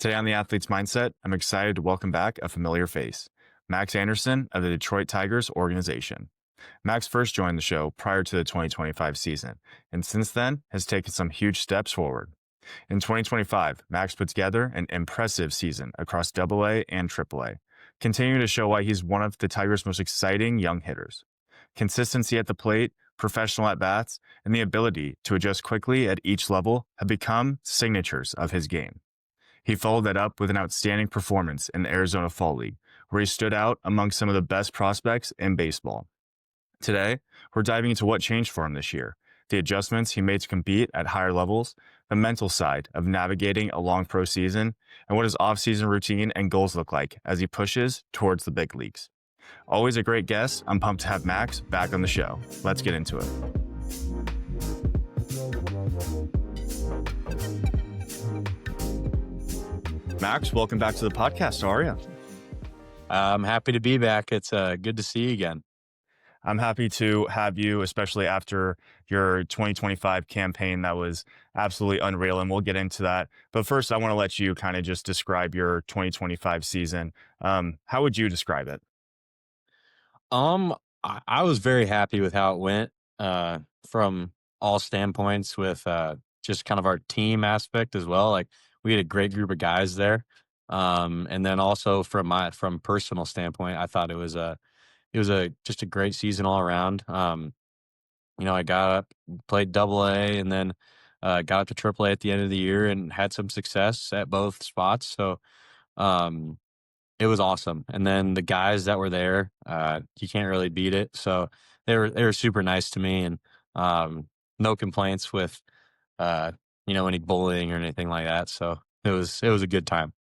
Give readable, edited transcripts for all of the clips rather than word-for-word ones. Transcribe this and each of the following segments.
Today on The Athlete's Mindset, I'm excited to welcome back a familiar face, Max Anderson of the Detroit Tigers organization. Max first joined the show prior to the 2025 season, and since then has taken some huge steps forward. In 2025, Max put together an impressive season across AA and AAA, continuing to show why he's one of the Tigers' most exciting young hitters. Consistency at the plate, professional at bats, and the ability to adjust quickly at each level have become signatures of his game. He followed that up with an outstanding performance in the Arizona Fall League, where he stood out among some of the best prospects in baseball. Today, we're diving into what changed for him this year, the adjustments he made to compete at higher levels, the mental side of navigating a long pro season, and what his offseason routine and goals look like as he pushes towards the big leagues. Always a great guest. I'm pumped to have Max back on the show. Let's get into it. Max, welcome back to the podcast. How are you? I'm happy to be back. It's good to see you again. I'm happy to have you, especially after your 2025 campaign that was absolutely unreal, and we'll get into that. But first, I want to let you kind of just describe your 2025 season. How would you describe it? I was very happy with how it went from all standpoints with just kind of our team aspect as well. Like we had a great group of guys there. And then also from personal standpoint, I thought it was just a great season all around. I got up, played AA, and then got up to AAA at the end of the year and had some success at both spots. So um, it was awesome. And then the guys that were there, you can't really beat it. So they were super nice to me, and no complaints with any bullying or anything like that. So it was a good time.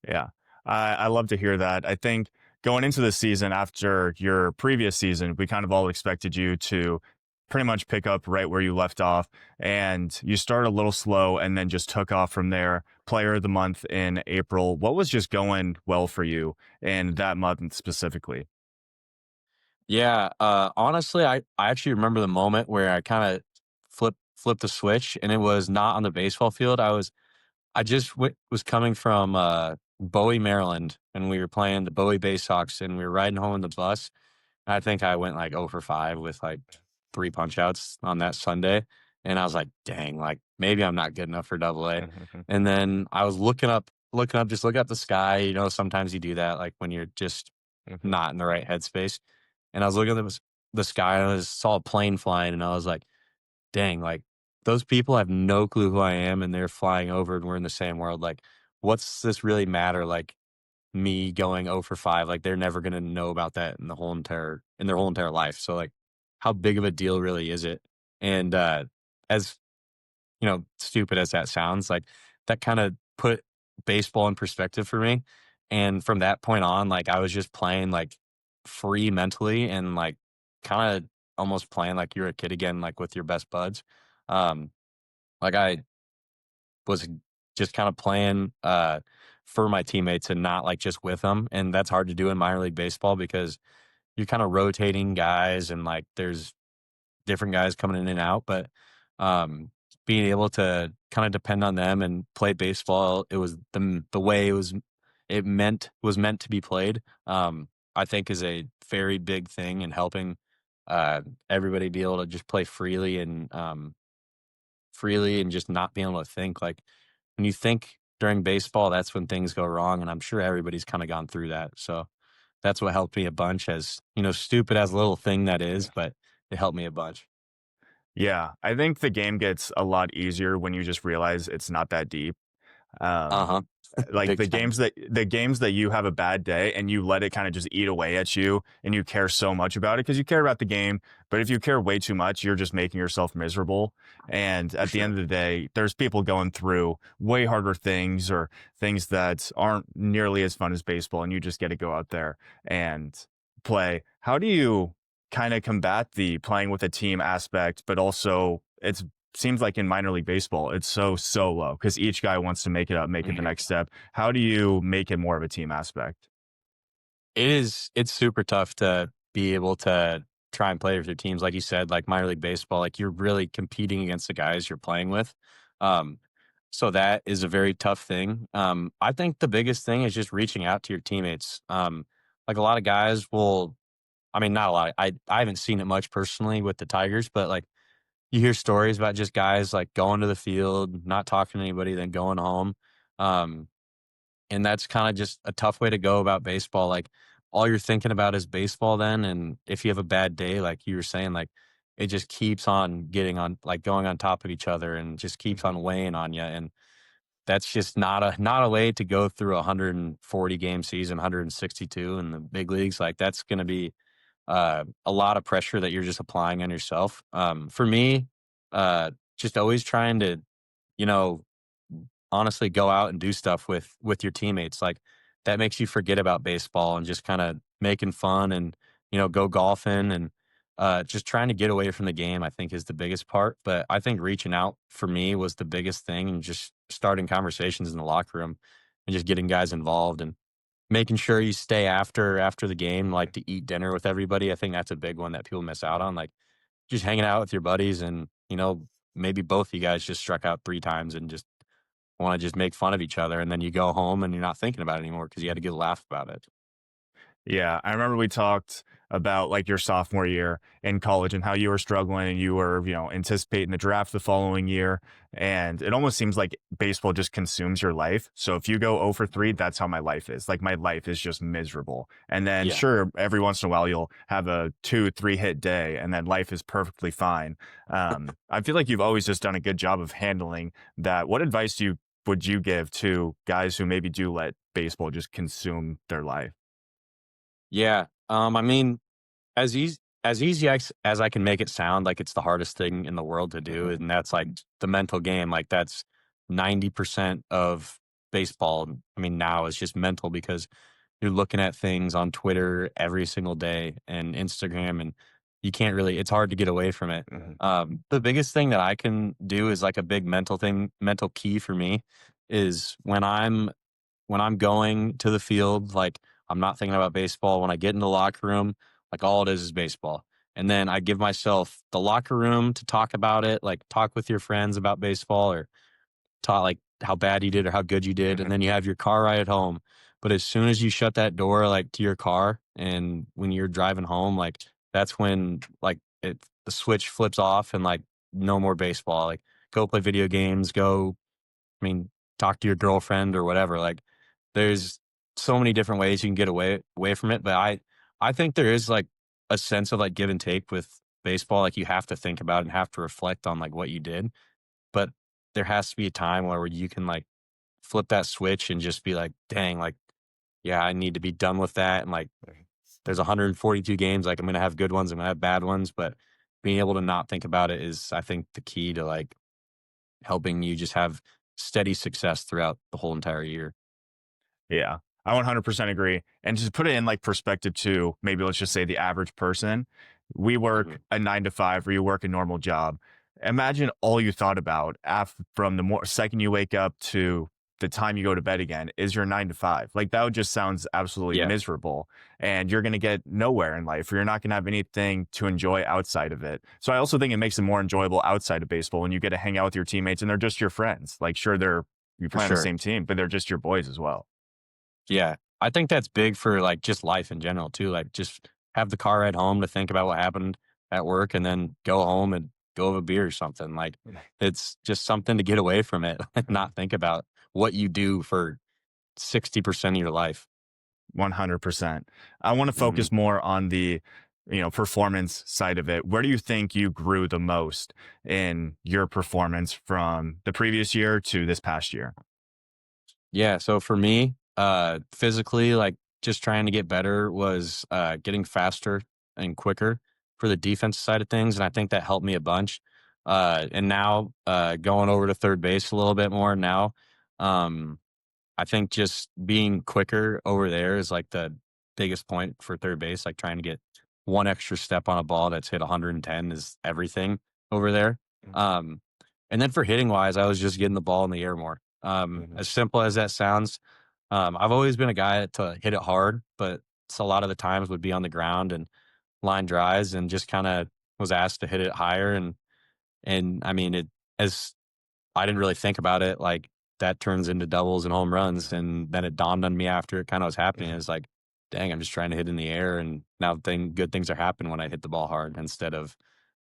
Yeah, I love to hear that. I think going into the season after your previous season, we kind of all expected you to pretty much pick up right where you left off. And you started a little slow and then just took off from there. Player of the month in April. What was just going well for you in that month specifically? Yeah, honestly, I actually remember the moment where I kind of flipped the switch, and it was not on the baseball field. I just was coming from Bowie, Maryland, and we were playing the Bowie Bay Sox, and we were riding home in the bus. I think I went like 0 for 5 with like 3 punch outs on that Sunday, and I was like, "Dang, like maybe I'm not good enough for Double A." And then I was just looking up the sky. Sometimes you do that, like when you're just not in the right headspace. And I was looking at the sky, and I saw a plane flying, and I was like, "Dang, like those people have no clue who I am, and they're flying over, and we're in the same world. Like, what's this really matter? Like me going 0 for 5, like they're never gonna know about that in their whole entire life. So like, how big of a deal really is it?" And as stupid as that sounds, like that kind of put baseball in perspective for me. And from that point on, like I was just playing like free mentally and like kind of almost playing like you're a kid again, like with your best buds. Um, like I was just kind of playing for my teammates and not like just with them. And that's hard to do in minor league baseball because you're kind of rotating guys and like there's different guys coming in and out. But um, being able to kind of depend on them and play baseball, it was the way it was meant to be played. I think is a very big thing in helping everybody be able to just play freely and just not being able to think. Like when you think during baseball, that's when things go wrong, and I'm sure everybody's kind of gone through that. So that's what helped me a bunch. As stupid as a little thing that is, but it helped me a bunch. Yeah, I think the game gets a lot easier when you just realize it's not that deep. Uh Um, huh. like Big time. the games that you have a bad day and you let it kind of just eat away at you and you care so much about it because you care about the game, but if you care way too much, you're just making yourself miserable. And For at the end sure. of the day, there's people going through way harder things or things that aren't nearly as fun as baseball, and you just get to go out there and play. How do you kind of combat the playing with a team aspect, but also it's seems like in minor league baseball, it's so solo because each guy wants to make it up, make it the Mhm. next step. How do you make it more of a team aspect? It's super tough to be able to try and play with your teams. Like you said, like minor league baseball, like you're really competing against the guys you're playing with. Um, So that is a very tough thing. I think the biggest thing is just reaching out to your teammates. Like a lot of guys will, I mean, not a lot. I haven't seen it much personally with the Tigers, but like you hear stories about just guys like going to the field, not talking to anybody, then going home. Um, and that's kind of just a tough way to go about baseball. Like all you're thinking about is baseball then. And if you have a bad day, like you were saying, like it just keeps on getting on, like going on top of each other and just keeps Mhm. on weighing on you. And that's just not a way to go through a 140 game season, 162 in the big leagues. Like that's going to be a lot of pressure that you're just applying on yourself. For me, just always trying to, you know, honestly go out and do stuff with your teammates. Like that makes you forget about baseball and just kind of making fun and go golfing and just trying to get away from the game. I think is the biggest part. But I think reaching out for me was the biggest thing and just starting conversations in the locker room and just getting guys involved and making sure you stay after the game, like to eat dinner with everybody. I think that's a big one that people miss out on. Like just hanging out with your buddies and, maybe both you guys just struck out 3 times and just want to just make fun of each other. And then you go home and you're not thinking about it anymore because you had a good laugh about it. Yeah, I remember we talked about like your sophomore year in college and how you were struggling and you were, anticipating the draft the following year. And it almost seems like baseball just consumes your life. So if you go 0 for 3, that's how my life is. Like my life is just miserable. And then Yeah. sure, every once in a while you'll have a 2, 3 hit day and then life is perfectly fine. I feel like you've always just done a good job of handling that. What advice would you give to guys who maybe do let baseball just consume their life? Yeah. I mean, as easy as I can make it sound, like it's the hardest thing in the world to do, and that's like the mental game. Like that's 90% of baseball. I mean, now is just mental because you're looking at things on Twitter every single day and Instagram, and you can't really. It's hard to get away from it. Mhm. The biggest thing that I can do is like a big mental key for me is when I'm going to the field, like I'm not thinking about baseball. When I get in the locker room, like all it is baseball. And then I give myself the locker room to talk about it, like talk with your friends about baseball or talk like how bad you did or how good you did. And Mhm. then you have your car ride home. But as soon as you shut that door, like to your car and when you're driving home, like that's when like the switch flips off and like no more baseball. Like go play video games, I mean, talk to your girlfriend or whatever. Like, there's so many different ways you can get away from it. But I think there is like a sense of like give and take with baseball. Like you have to think about and have to reflect on like what you did. But there has to be a time where you can like flip that switch and just be like, dang, like, yeah, I need to be done with that. And like there's 142 games, like I'm gonna have good ones, I'm gonna have bad ones, but being able to not think about it is I think the key to like helping you just have steady success throughout the whole entire year. Yeah, I 100% agree. And just put it in like perspective to maybe let's just say the average person. We work Mhm. a 9 to 5, or you work a normal job. Imagine all you thought about from the second you wake up to the time you go to bed again is your 9 to 5. Like that would just sounds absolutely Yeah, miserable, and you're going to get nowhere in life, or you're not going to have anything to enjoy outside of it. So I also think it makes it more enjoyable outside of baseball when you get to hang out with your teammates and they're just your friends. Like sure, you for play on the sure. same team, but they're just your boys as well. Yeah. I think that's big for, like, just life in general too, like, just have the car ride home to think about what happened at work and then go home and go have a beer or something, like, it's just something to get away from it and not think about what you do for 60% of your life. 100%. I want to Mhm. focus more on the, performance side of it. Where do you think you grew the most in your performance from the previous year to this past year? Yeah, so for me, physically, like, just trying to get better was, getting faster and quicker for the defense side of things, and I think that helped me a bunch. And now, going over to third base a little bit more now, um, I think just being quicker over there is, like, the biggest point for third base, like, trying to get 1 extra step on a ball that's hit 110 is everything over there. Mhm. Um, and then for hitting wise, I was just getting the ball in the air more. Mhm. As simple as that sounds, I've always been a guy to hit it hard, but it's a lot of the times would be on the ground and line drives and just kinda was asked to hit it higher and I mean, it as I didn't really think about it, like, that turns into doubles and home runs, and then it dawned on me after it kinda was happening. Mhm. It's like, "Dang, I'm just trying to hit in the air, and now good things are happening when I hit the ball hard," instead of,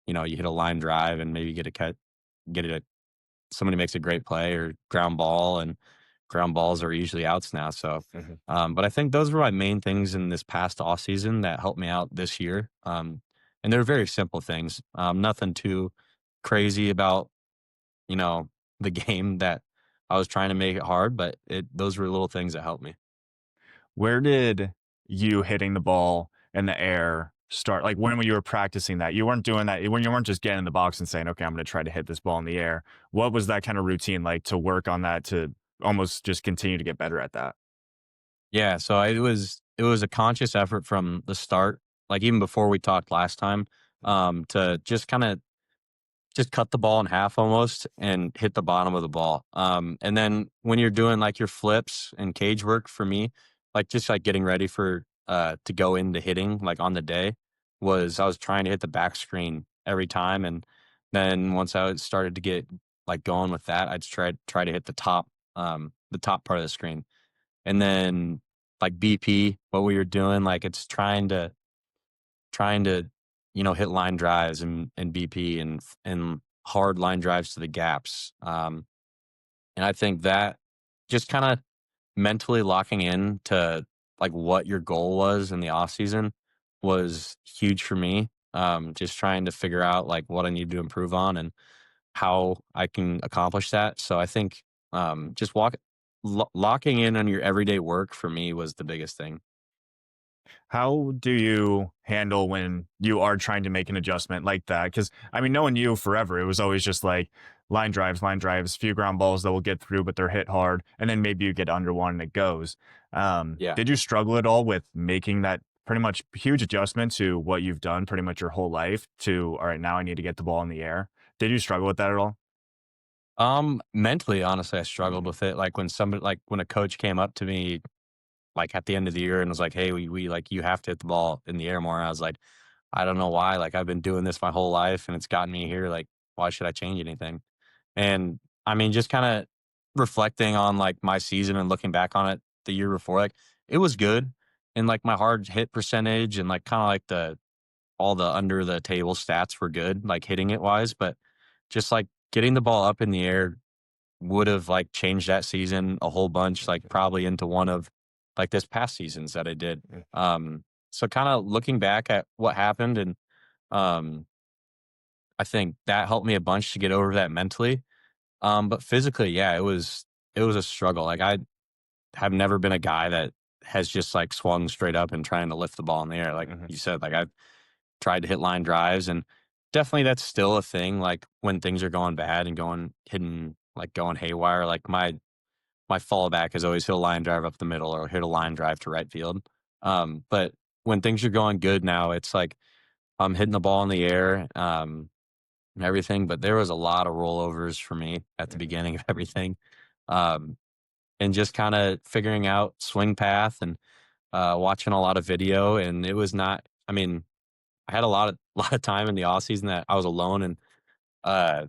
you hit a line drive and maybe get it somebody makes a great play or ground ball, and ground balls are usually outs now. So, Mhm. but I think those were my main things in this past off season that helped me out this year. And they're very simple things, nothing too crazy about, you know, the game that I was trying to make it hard, but those were little things that helped me. Where did you hitting the ball in the air start? Like when you were practicing that, you weren't doing that when you weren't just getting in the box and saying, "Okay, I'm going to try to hit this ball in the air." What was that kind of routine like to work on that to almost just continue to get better at that? Yeah, so it was a conscious effort from the start, like even before we talked last time, to just kind of just cut the ball in half almost and hit the bottom of the ball. And then when you're doing like your flips and cage work for me, like just like getting ready for to go into hitting like on the day was I was trying to hit the back screen every time. And then once I started to get like going with that, I'd try to hit the top part of the screen. And then like BP, what we were doing, like it's trying to, hit line drives and BP and hard line drives to the gaps. And I think that just kind of mentally locking in to like what your goal was in the off season was huge for me. Just trying to figure out like what I need to improve on and how I can accomplish that. So I think just locking in on your everyday work for me was the biggest thing. How do you handle when you are trying to make an adjustment like that? Because I mean, knowing you forever, it was always just like line drives, few ground balls that will get through, but they're hit hard, and then maybe you get under one and it goes. Yeah. Did you struggle at all with making that pretty much huge adjustment to what you've done pretty much your whole life? To all right, now I need to get the ball in the air. Did you struggle with that at all? Mentally, honestly, I struggled Hmm. with it. Like when a coach came up to me, like at the end of the year and was like, "Hey, we like you have to hit the ball in the air more." I was like, "I don't know why. Like I've been doing this my whole life and it's gotten me here. Like why should I change anything?" And I mean, just kind of reflecting on like my season and looking back on it the year before, like it was good. And like my hard hit percentage and like kind of like the all the under the table stats were good, like hitting it wise, but just like getting the ball up in the air would have, like, changed that season a whole bunch, like, probably into one of, like, this past seasons that I did. So kinda looking back at what happened and, um, I think that helped me a bunch to get over that mentally. But physically, yeah, it was a struggle. Like, I have never been a guy that has just, like, swung straight up and trying to lift the ball in the air. Like Hmm. you said, like, I've tried to hit line drives, and definitely that's still a thing, like, when things are going bad and going haywire, like, my fallback is always hit a line drive up the middle or hit a line drive to right field. But when things are going good now, it's like I'm hitting the ball in the air and everything. But there was a lot of rollovers for me at the beginning of everything, um, and just kind of figuring out swing path and watching a lot of video. And it was not. I mean, I had a lot of lot of time in the off season that I was alone and uh,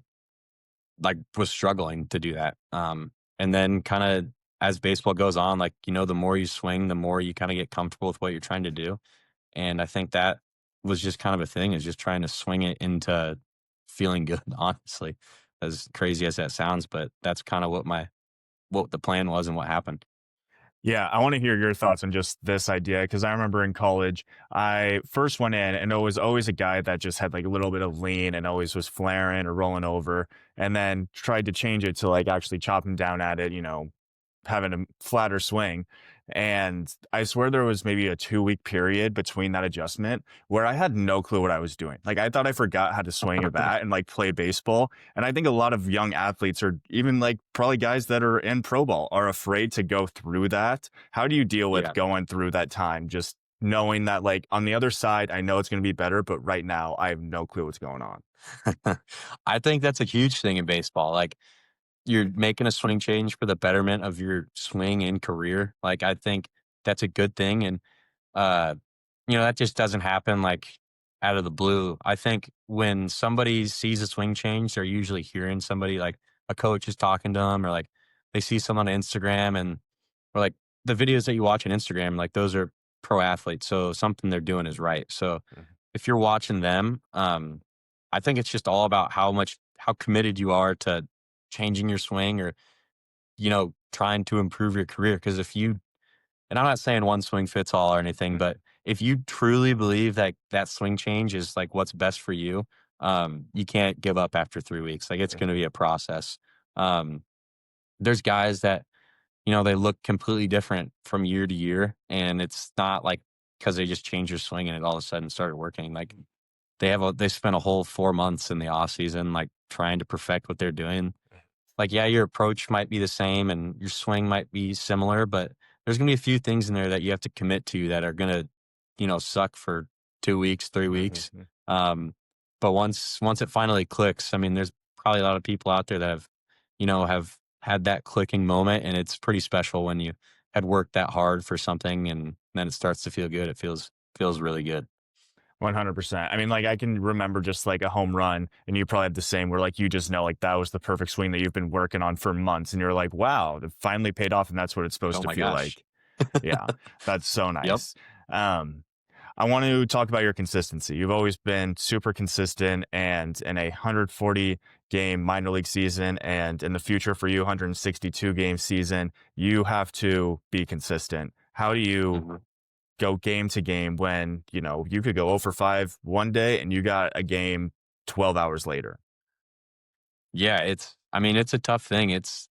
like, was struggling to do that. And then kinda as baseball goes on, like, the more you swing, the more you kinda get comfortable with what you're trying to do. And I think that was just kind of a thing is just trying to swing it into feeling good, honestly, as crazy as that sounds, but that's kinda what the plan was and what happened. Yeah, I want to hear your thoughts on just this idea because I remember in college, I first went in and it was always a guy that just had like a little bit of lean and always was flaring or rolling over, and then tried to change it to like actually chopping down at it, having a flatter swing. And I swear there was maybe a 2 week period between that adjustment where I had no clue what I was doing. Like I thought I forgot how to swing a bat and like play baseball. And I think a lot of young athletes or even like probably guys that are in pro ball are afraid to go through that. How do you deal with Yeah. going through that time? Just knowing that like on the other side, I know it's going to be better, but right now I have no clue what's going on. I think that's a huge thing in baseball, like, you're making a swing change for the betterment of your swing and career. Like, I think that's a good thing, and, uh, that just doesn't happen, like, out of the blue. I think when somebody sees a swing change, they're usually hearing somebody, like, a coach is talking to them, or like they see someone on Instagram, and or like the videos that you watch on Instagram, like those are pro athletes. So something they're doing is right. So Mhm. if you're watching them, I think it's just all about how committed you are to changing your swing, or, trying to improve your career. Cause if you, and I'm not saying one swing fits all or anything, but Mhm. if you truly believe that that swing change is like what's best for you, you can't give up after 3 weeks. Like it's going to Mhm. be a process. Um, there's guys that, they look completely different from year to year. And it's not like because they just changed their swing and it all of a sudden started working. Like they spent a whole 4 months in the off season, like trying to perfect what they're doing. Like, yeah, your approach might be the same and your swing might be similar, but there's gonna be a few things in there that you have to commit to that are gonna, suck for 2 weeks, 3 weeks. Mhm. Um, but once it finally clicks, I mean, there's probably a lot of people out there that have had that clicking moment, and it's pretty special when you had worked that hard for something and then it starts to feel good. It feels really good. 100%. I mean, like, I can remember just like a home run, and you probably have the same where, like, you just know, like, that was the perfect swing that you've been working on for months, and you're like, wow, it finally paid off, and that's what it's supposed Oh to my feel gosh. like. Yeah, that's so Yep. nice. Um, I want to talk about your consistency. You've always been super consistent, and in a 140 game minor league season, and in the future for you, 162 game season, you have to be consistent. How do you Mhm. go game to game when, you could go 0 for 5 one day and you got a game 12 hours later? Yeah, I mean, it's a tough thing. It's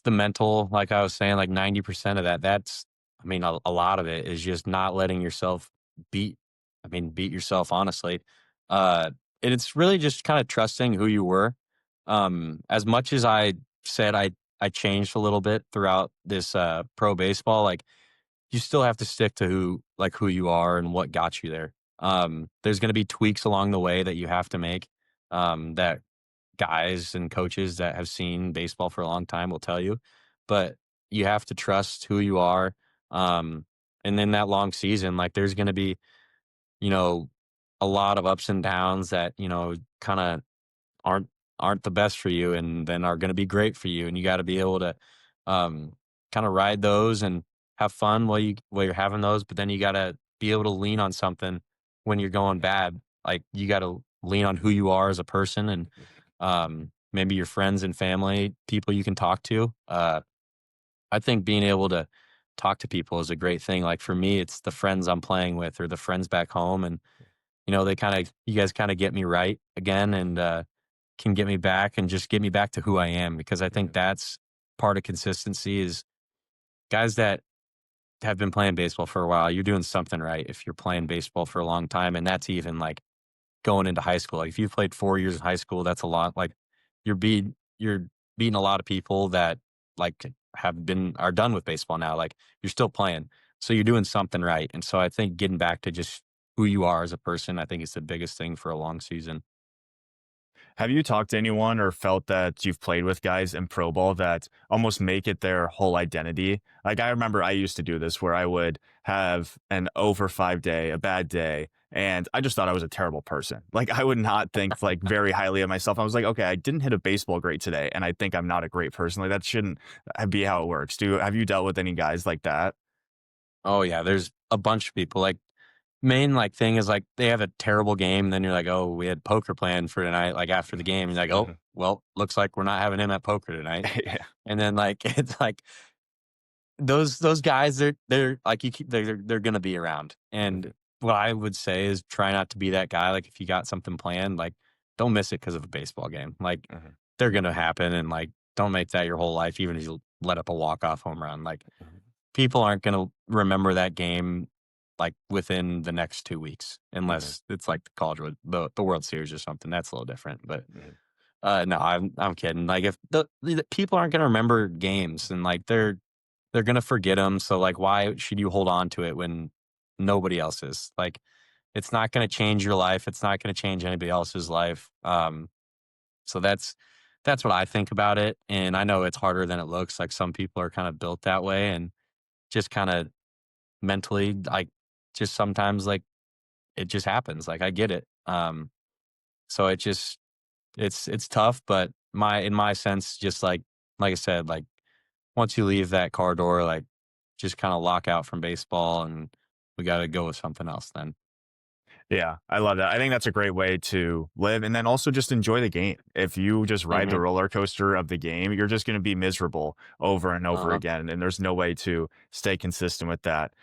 the mental, like I was saying, like 90% of that. That's, I mean, a lot of it is just not letting yourself beat, beat yourself, honestly. Uh, and it's really just kind of trusting who you were. As much as I said I changed a little bit throughout this pro baseball, like you still have to stick to who you are and what got you there. There's going to be tweaks along the way that you have to make. That guys and coaches that have seen baseball for a long time will tell you, but you have to trust who you are. Um, and then that long season, like there's going to be, you know, a lot of ups and downs that, kind of aren't aren't the best for you and then are going to be great for you. And you got to be able to, um, kind of ride those and have fun while you're having those. But then you got to be able to lean on something when you're going bad. Like you got to lean on who you are as a person, and maybe your friends and family, people you can talk to. I think being able to talk to people is a great thing. Like for me, it's the friends I'm playing with or the friends back home, and you guys kind of get me right again, and can get me back and just get me back to who I am, because I think Mhm. that's part of consistency is guys that have been playing baseball for a while. You're doing something right if you're playing baseball for a long time, and that's even like going into high school. Like if you've played 4 years in high school, that's a lot. Like you're beating a lot of people that like are done with baseball now. Like you're still playing. So you're doing something right. And so I think getting back to just who you are as a person, I think is the biggest thing for a long season. Have you talked to anyone or felt that you've played with guys in pro ball that almost make it their whole identity? Like, I remember I used to do this where I would have an over 5 day, a bad day, and I just thought I was a terrible person. Like, I would not think like very highly of myself. I was like, okay, I didn't hit a baseball great today, and I think I'm not a great person. Like, that shouldn't be how it works. Have you dealt with any guys like that? Oh yeah, there's a bunch of people. Like main like thing is like they have a terrible game, then you're like, oh, we had poker planned for tonight. Like after the game, you're like, oh, Mhm. well, looks like we're not having him at poker tonight. Yeah. And then like it's like those guys, they're like you keep they're gonna be around. And Mhm. what I would say is try not to be that guy. Like if you got something planned, like don't miss it because of a baseball game. Like Mhm. they're gonna happen, and like don't make that your whole life, even if you let up a walk off home run. Like Mhm. people aren't gonna remember that game like within the next 2 weeks, Mhm. unless it's like the the World Series or something. That's a little different. But Mhm. no, I'm kidding. Like if the people aren't gonna remember games, and like they're gonna forget them. So like, why should you hold on to it when nobody else is? Like, it's not gonna change your life. It's not gonna change anybody else's life. So that's what I think about it. And I know it's harder than it looks. Like some people are kind of built that way, and just kind of mentally, like just sometimes like it just happens. Like I get it. So it's tough, but in my sense, just like I said, like once you leave that car door, like just kind of lock out from baseball, and we got to go with something else then. Yeah, I love that. I think that's a great way to live and then also just enjoy the game. If you just ride the Hmm. roller coaster of the game, you're just going to be miserable over and over Uh-huh. again. And there's no way to stay consistent with that.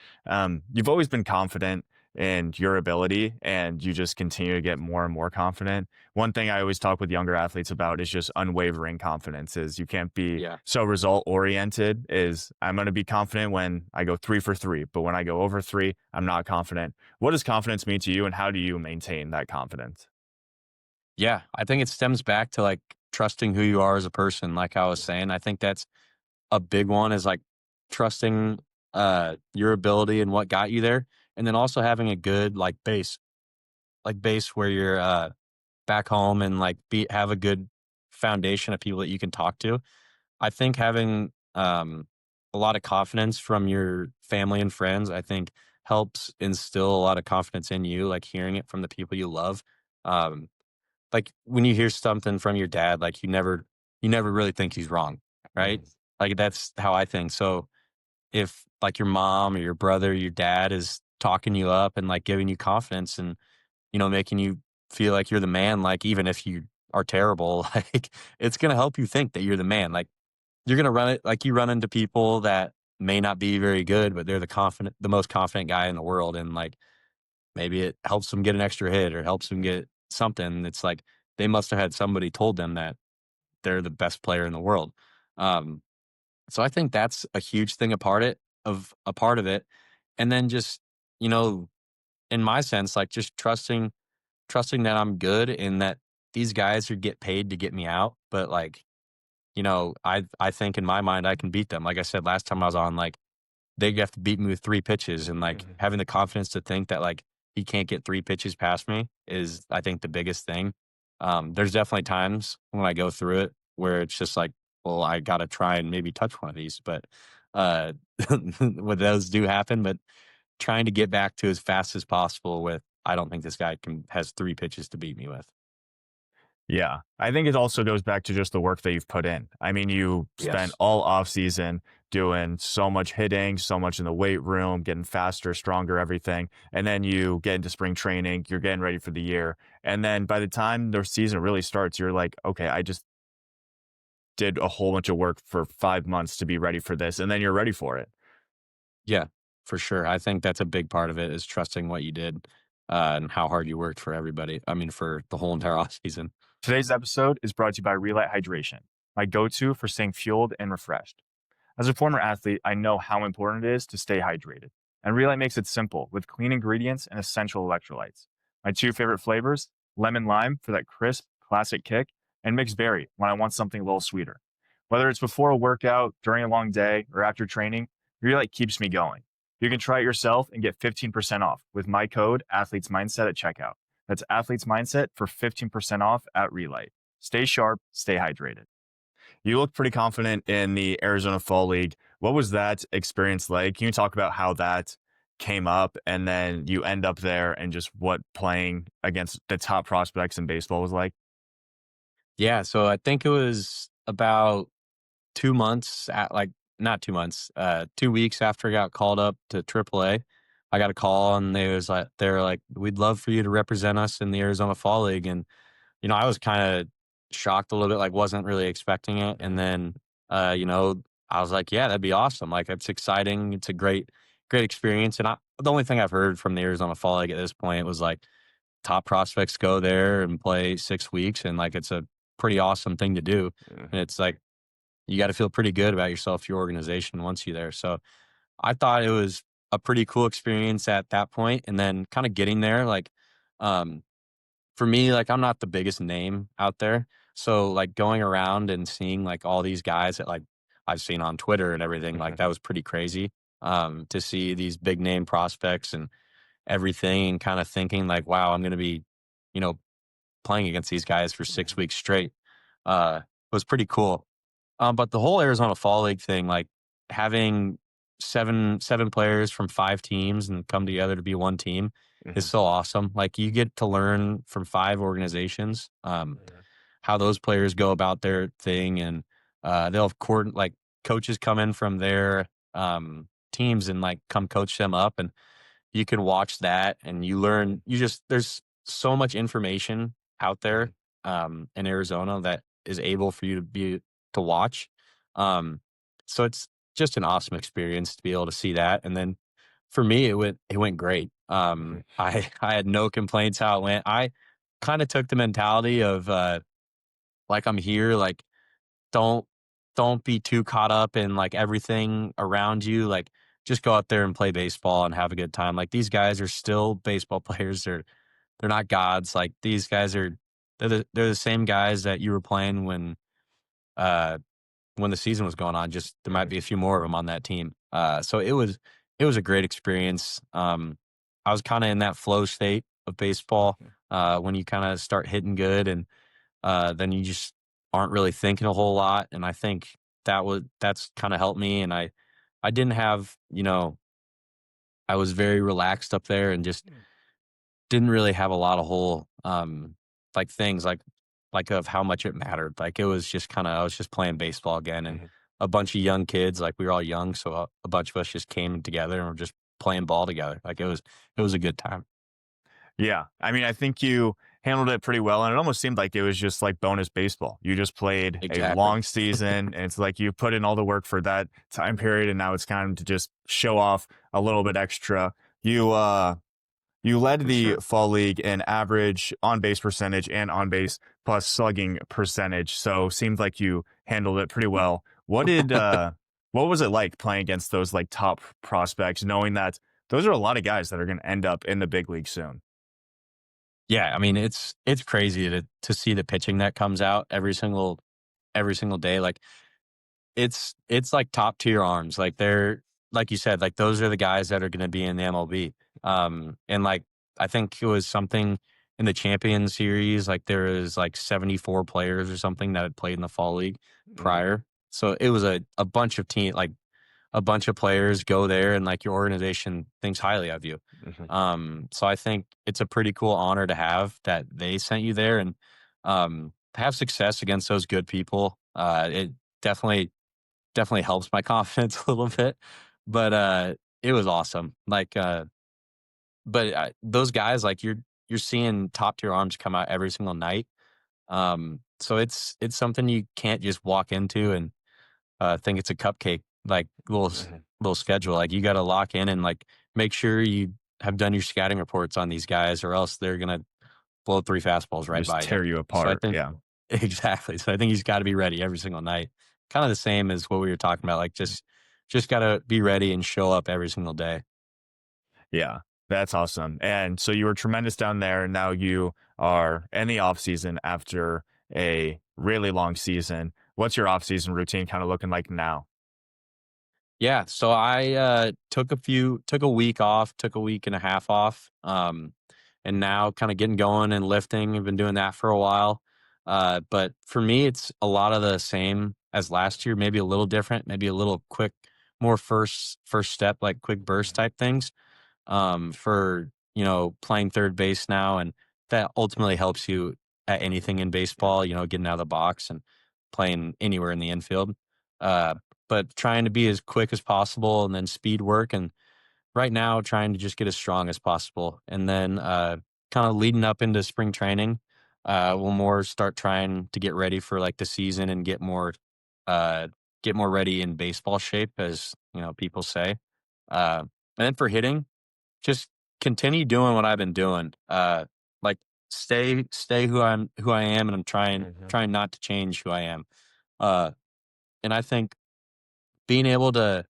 You've always been confident in your ability and you just continue to get more and more confident. One thing I always talk with younger athletes about is just unwavering confidence is you can't be Yeah. so result oriented is I'm going to be confident when I go 3 for 3, but when I go over 3, I'm not confident. What does confidence mean to you, and how do you maintain that confidence? Yeah. I think it stems back to like trusting who you are as a person. Like I was saying, I think that's a big one is like trusting your ability and what got you there. And then also having a good like base where you're back home and like be have a good foundation of people that you can talk to. I think having a lot of confidence from your family and friends, I think helps instill a lot of confidence in you, like hearing it from the people you love. Um, like when you hear something from your dad, like you never really think he's wrong, right? Mhm. Like that's how I think. So if like your mom or your brother, your dad is talking you up and like giving you confidence and making you feel like you're the man, like even if you are terrible, like it's gonna help you think that you're the man. Like you're gonna run it like you run into people that may not be very good, but they're the most confident guy in the world, and like maybe it helps them get an extra hit or helps them get something. It's like they must have had somebody told them that they're the best player in the world. Um, so I think that's a huge thing a part of it, and then just you know, in my sense, like just trusting that I'm good and that these guys who get paid to get me out, but like I think in my mind I can beat them. Like I said last time I was on, like they have to beat me with 3 pitches, and like Mhm. having the confidence to think that like he can't get 3 pitches past me is I think the biggest thing. There's definitely times when I go through it where it's just like, well, I got to try and maybe touch one of these, but uh, when those do happen, but trying to get back to as fast as possible with, I don't think this guy can has 3 pitches to beat me with. Yeah, I think it also goes back to just the work that you've put in. I mean, you spent Yes. all off season doing so much hitting, so much in the weight room, getting faster, stronger, everything. And then you get into spring training, you're getting ready for the year. And then by the time the season really starts, you're like, okay, I just did a whole bunch of work for 5 months to be ready for this. And then you're ready for it. Yeah, for sure. I think that's a big part of it is trusting what you did, and how hard you worked for everybody. I mean, for the whole entire off season. Today's episode is brought to you by Relight Hydration, my go to for staying fueled and refreshed. As a former athlete, I know how important it is to stay hydrated. And Relay makes it simple with clean ingredients and essential electrolytes. My two favorite flavors lemon lime for that crisp, classic kick, and mixed berry when I want something a little sweeter. Whether it's before a workout, during a long day, or after training, Relay keeps me going. You can try it yourself and get 15% off with my code Athletes Mindset at checkout. That's Athletes Mindset for 15% off at Relay. Stay sharp, stay hydrated. You look pretty confident in the Arizona Fall League. What was that experience like? Can you talk about how that came up and then you end up there and just what playing against the top prospects in baseball was like? Yeah, so I think it was about 2 months at like not 2 months, 2 weeks after I got called up to AAA. I got a call and they were like, "We'd love for you to represent us in the Arizona Fall League." And I was kind of shocked a little bit, like wasn't really expecting it. And Mhm, then, I was like, yeah, that'd be awesome. Like it's exciting. It's a great experience. And the only thing I've heard from the Arizona Fall League at this point was like top prospects go there and play 6 weeks, and like it's a pretty awesome thing to do. And mhm, it's like you got to feel pretty good about yourself, your organization once you're there. So I thought it was a pretty cool experience at that point, and then kind of getting there, like, um, for me, like, I'm not the biggest name out there. So, like, going around and seeing, like, all these guys that, like, I've seen on Twitter and everything, like, mhm, that was pretty crazy, to see these big name prospects and everything and kinda thinking, like, "Wow, I'm gonna be, you know, playing against these guys for 6 mhm, weeks straight," was pretty cool. But the whole Arizona Fall League thing, like, having seven players from 5 teams and come together to be one team is mhm, so awesome. Like, you get to learn from 5 organizations. mhm. how those players go about their thing, and they'll have like coaches come in from their teams and like come coach them up, and you can watch that and you learn. You just there's so much information out there in Arizona that is able for you to watch. Um, so it's just an awesome experience to be able to see that. And then for me, it went great. I had no complaints how it went. I kind of took the mentality of like I'm here, like don't don't be too caught up in like everything around you. Like just go out there and play baseball and have a good time. Like these guys are still baseball players. They're not gods. Like these guys are they're the same guys that you were playing uh when the season was going on. Just there might be a few more of them on that team. So it was a great experience. I was kind of in that flow state of baseball when you kind of start hitting good, and then you just aren't really thinking a whole lot. And I think that's kind of helped me. And I didn't have I was very relaxed up there and just didn't really have a lot of whole like things like of how much it mattered. Like it was just kind of I was just playing baseball again, and a bunch of young kids, like we were all young, so a bunch of us just came together and were just playing ball together. Like it was a good time. Yeah. I mean, I think you handled it pretty well. And it almost seemed like it was just like bonus baseball. You just played a Exactly. long season, and it's like you put in all the work for that time period. And now it's kind of to just show off a little bit extra. You led For the sure. fall league in average on base percentage and on base plus slugging percentage. So seemed like you handled it pretty well. What was it like playing against those like top prospects, knowing that those are a lot of guys that are going to end up in the big league soon? Yeah, I mean, it's crazy to see the pitching that comes out every single day. Like it's like top tier arms. Like they're like you said, like those are the guys that are going to be in the MLB. And like I think it was something in the Champion Series. Like there was like 74 players or something that had played in the fall league Mhm, prior. So it was a bunch of like a bunch of players go there, and like your organization thinks highly of you. mhm. So I think it's a pretty cool honor to have that they sent you there, and to have success against those good people. It definitely helps my confidence a little bit, but it was awesome. Like, but those guys, like you're seeing top tier arms come out every single night. So it's something you can't just walk into and think it's a cupcake like little schedule. Like you got to lock in and like make sure you have done your scouting reports on these guys, or else they're gonna blow three fastballs right Just by you. tear you So I apart. think Yeah. exactly. So I think he's got to be ready every single night. Kind of the same as what we were talking about. Like just got to be ready and show up every single day. Yeah. That's awesome. And so you were tremendous down there. And now you are in the off season after a really long season. What's your off season routine kind of looking like now? Yeah, so I took a week off, took a week and a half off, and now kind of getting going and lifting. I've been doing that for a while, but for me, it's a lot of the same as last year. Maybe a little different, maybe a little quick, more first step, like quick burst type things. For playing third base now, and that ultimately helps you at anything in baseball. Getting out of the box and playing anywhere in the infield. Uh, but trying to be as quick as possible, and then speed work, and right now trying to just get as strong as possible, and then kind of leading up into spring training. We'll more start trying to get ready for like the season and uh, get more ready in baseball shape, as people say. And then for hitting, just continue doing what I've been doing. Like stay who I am, and I'm trying not to change who I am. Uh, and I think being able to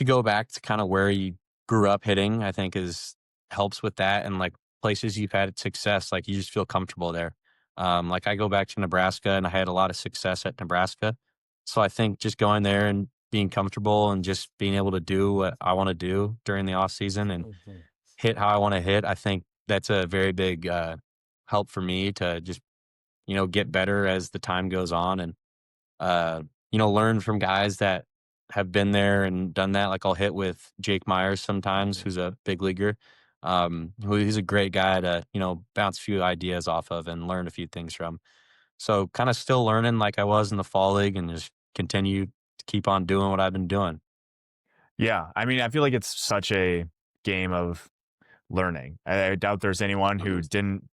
go back to kind of where you grew up hitting, I think is helps with that, and like places you've had success, like you just feel comfortable there. Like I go back to Nebraska, and I had a lot of success at Nebraska, so I think just going there and being comfortable and just being able to do what I want to do during the off season and hit how I want to hit, I think that's a very big help for me to just get better as the time goes on, and uh, learn from guys that have been there and done that. Like I'll hit with Jake Myers sometimes, who's a big leaguer. Who he's a great guy to bounce a few ideas off of and learn a few things from. So kind of still learning like I was in the fall league and just continue to keep on doing what I've been doing. Yeah, I mean, I feel like it's such a game of learning. I doubt there's anyone who didn't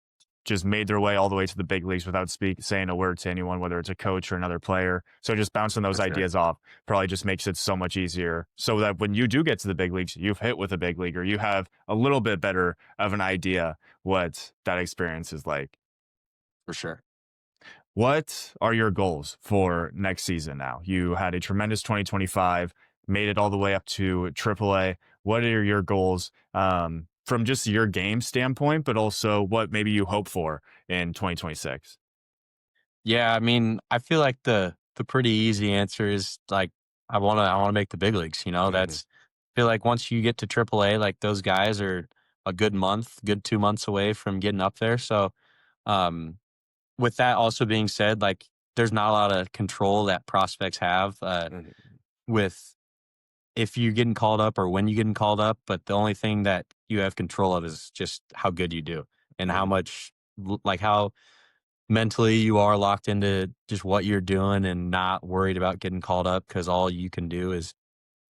just made their way all the way to the big leagues without saying a word to anyone, whether it's a coach or another player. So just bouncing those For sure. ideas off probably just makes it so much easier. So that when you do get to the big leagues, you've hit with a big leaguer, you have a little bit better of an idea what that experience is like. For sure. What are your goals for next season now? You had a tremendous 2025, made it all the way up to AAA. What are your goals from just your game standpoint, but also what maybe you hope for in 2026? Yeah, I mean, I feel like the pretty easy answer is like I wanna make the big leagues, you know? Hmm. That's I feel like once you get to AAA, like those guys are a good 2 months away from getting up there. So, um, with that also being said, like there's not a lot of control that prospects have Hmm. with if you're getting called up or when you're getting called up, but the only thing that you have control of is just how good you do and how Hmm. much like how mentally you are locked into just what you're doing and not worried about getting called up because all you can do is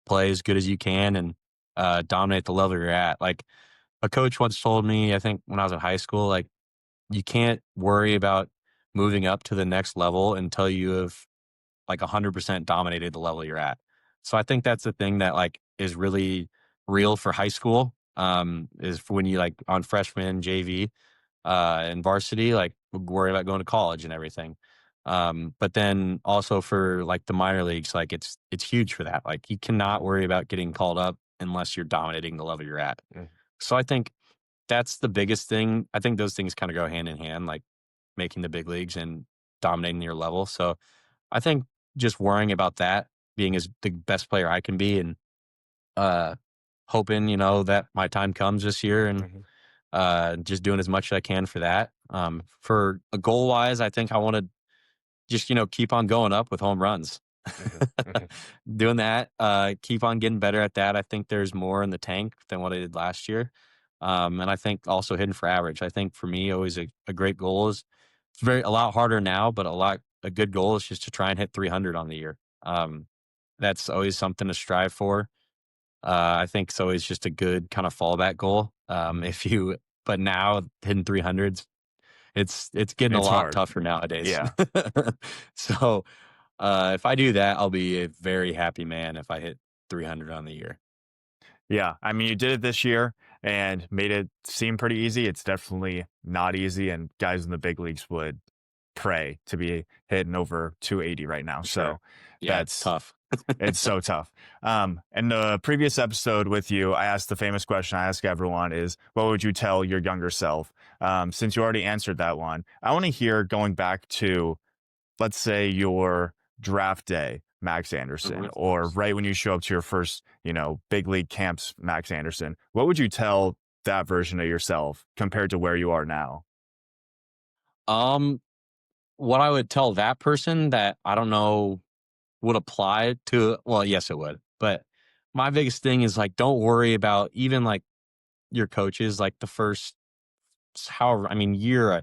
play as good as you can and dominate the level you're at. Like a coach once told me, I think when I was in high school, like you can't worry about moving up to the next level until you have like 100% dominated the level you're at. So I think that's the thing that like is really real for high school. Is for when you like on freshman JV and varsity, like worry about going to college and everything. But then also for like the minor leagues, like it's huge for that. Like you cannot worry about getting called up unless you're dominating the level you're at. So I think that's the biggest thing. I think those things kind of go hand in hand, like making the big leagues and dominating your level. So I think just worrying about that, being as the best player I can be, and uh, hoping that my time comes this year, and Hmm. just doing as much as I can for that. For a goal wise, I think I want to just keep on going up with home runs. Hmm. Hmm. Doing that, keep on getting better at that. I think there's more in the tank than what I did last year. And I think also hitting for average. I think for me, always a great goal is it's a lot harder now, but a good goal is just to try and hit 300 on the year. That's always something to strive for. I think it's always just a good kind of fallback goal. Hmm. If you, but now hitting 300s, it's getting a It's lot hard. tougher nowadays. Yeah. So if I do that, I'll be a very happy man if I hit 300 on the year. Yeah, I mean, you did it this year and made it seem pretty easy. It's definitely not easy, and guys in the big leagues would pray to be hitting over 280 right now. For sure. So Yeah, it's that's tough. it's so tough. In the previous episode with you, I asked the famous question I ask everyone is, what would you tell your younger self? Since you already answered that one, I want to hear going back to, let's say, your draft day, Max Anderson, Mhm. or right when you show up to your first, big league camps, Max Anderson. What would you tell that version of yourself compared to where you are now? Um, what I would tell that person that I don't know would apply to, well, yes, it would. But my biggest thing is like, don't worry about even like your coaches, like the first, however, I mean, year.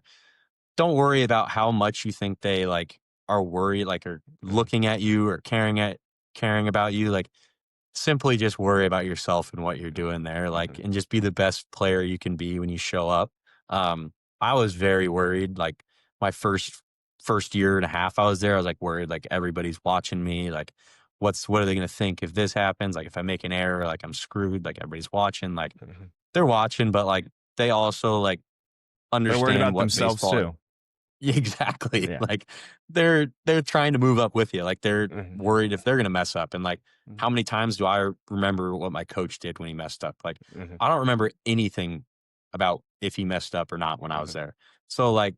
Don't worry about how much you think they like are worried, like are Mhm. looking at you or caring about you. Like simply just worry about yourself and what you're doing there, like, Mhm. and just be the best player you can be when you show up. I was very worried, like my first year and a half I was there, I was like worried, like everybody's watching me, like what are they gonna think if this happens? Like if I make an error, like I'm screwed, like everybody's watching, like Mhm. they're watching, but like they also like They're worried understand about what themselves baseball. too. Yeah, exactly. Yeah. Like they're trying to move up with you. Like they're Mhm. worried if they're gonna mess up. And like Mhm. how many times do I remember what my coach did when he messed up? Like Mhm. I don't remember anything about if he messed up or not when I was Mhm. there. So like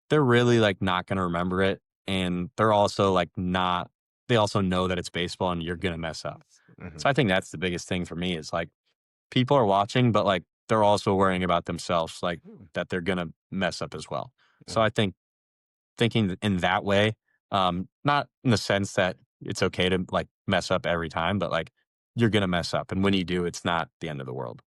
they're really like not gonna remember it. And they're also like not they also know that it's baseball and you're gonna mess up. Mhm. So I think that's the biggest thing for me is like people are watching, but like they're also worrying about themselves, like that they're gonna mess up as well. So Mhm. I think thinking in that way, not in the sense that it's okay to like mess up every time, but like you're gonna mess up, and when you do, it's not the end of the world.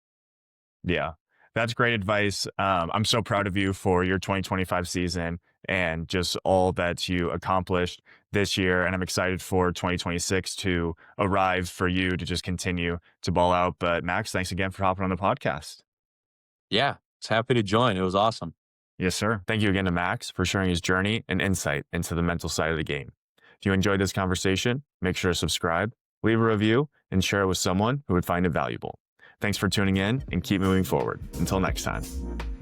Yeah, that's great advice. I'm so proud of you for your 2025 season. and just all that you accomplished this year. And I'm excited for 2026 to arrive for you to just continue to ball out. But Max, thanks again for hopping on the podcast. Yeah, it's happy to join. It was awesome. Yes, sir. Thank you again to Max for sharing his journey and insight into the mental side of the game. If you enjoyed this conversation, make sure to subscribe, leave a review, and share it with someone who would find it valuable. Thanks for tuning in and keep moving forward. Until next time.